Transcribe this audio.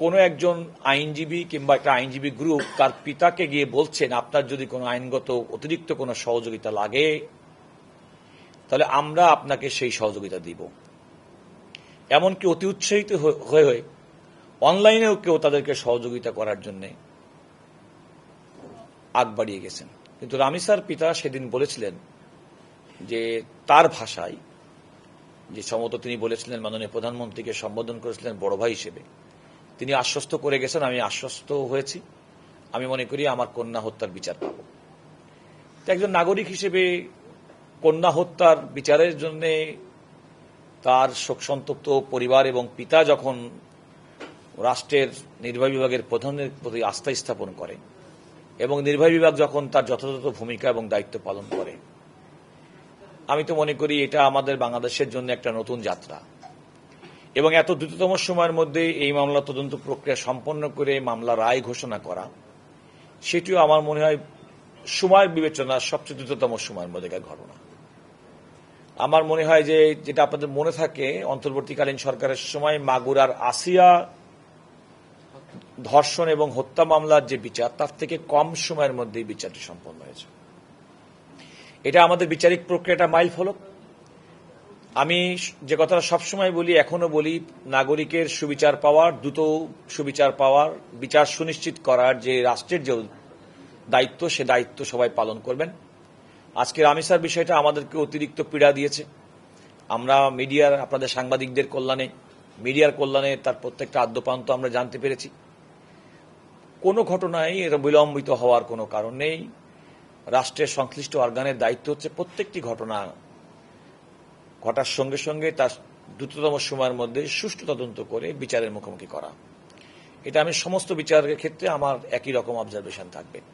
কোনো একজন আইনজীবী কিংবা একটা আইনজীবী গ্রুপ তার পিতাকে গিয়ে বলছেন আপনার যদি কোনো আইনগত অতিরিক্ত কোনো সহযোগিতা লাগে তাহলে আমরা আপনাকে সেই সহযোগিতা দিব। এমনকি অতি উৎসাহিত হয়ে অনলাইনেও কেউ তাদেরকে সহযোগিতা করার জন্য আগ বাড়িয়ে গেছেন। কিন্তু রামি স্যার পিতা সেদিন বলেছিলেন যে তার ভাষায়, যে সম্ভবত তিনি বলেছিলেন মাননীয় প্রধানমন্ত্রীকে সম্বোধন করেছিলেন বড় ভাই হিসেবে, তিনি আশ্বস্ত করে গেছেন, আমি আশ্বস্ত হয়েছি, আমি মনে করি আমার কন্যা হত্যার বিচার পাব। একজন নাগরিক হিসেবে কন্যা হত্যার বিচারের জন্য তার শোকসন্তপ্ত পরিবার এবং পিতা যখন রাষ্ট্রের নির্বাহী বিভাগের প্রধানের প্রতি আস্থা স্থাপন করে এবং নির্বাহী বিভাগ যখন তার যথাযথ ভূমিকা এবং দায়িত্ব পালন করে, আমি তো মনে করি এটা আমাদের বাংলাদেশের জন্য একটা নতুন যাত্রা। এবং এত দ্রুততম সময়ের মধ্যে এই মামলা তদন্ত প্রক্রিয়া সম্পন্ন করে মামলা রায় ঘোষণা করা, সেটিও আমার মনে হয় সময়ের বিবেচনার সবচেয়ে দ্রুততম সময়ের মধ্যেকার ঘটনা। আমার মনে হয় যে যেটা আপনাদের মনে থাকে, অন্তর্বর্তীকালীন সরকারের সময় মাগুরার আসিয়া ধর্ষণ এবং হত্যা মামলার যে বিচার, তার থেকে কম সময়ের মধ্যেই বিচারটি সম্পন্ন হয়েছে। এটা আমাদের বিচারিক প্রক্রিয়াটা মাইল ফলক। আমি যে কথাটা সবসময় বলি, এখনো বলি, নাগরিকের সুবিচার পাওয়ার, দ্রুত সুবিচার পাওয়ার, বিচার সুনিশ্চিত করার যে রাষ্ট্রের যে দায়িত্ব, সে দায়িত্ব সবাই পালন করবেন। আজকে রামি স্যার বিষয়টা আমাদেরকে অতিরিক্ত পীড়া দিয়েছে। আমরা মিডিয়ার, আপনাদের সাংবাদিকদের কল্যাণে, মিডিয়ার কল্যাণে তার প্রত্যেকটা আদ্যপ্রান্ত আমরা জানতে পেরেছি। কোনো ঘটনায় এটা বিলম্বিত হওয়ার কোনো কারণ নেই। রাষ্ট্রের সংশ্লিষ্ট অর্গানের দায়িত্ব হচ্ছে প্রত্যেকটি ঘটনা ঘটার সঙ্গে সঙ্গে তার দ্রুততম সময়ের মধ্যে সুষ্ঠু তদন্ত করে বিচারের মুখোমুখি করা। এটা আমি সমস্ত বিচারের ক্ষেত্রে আমার একই রকম অবজারভেশন থাকবে।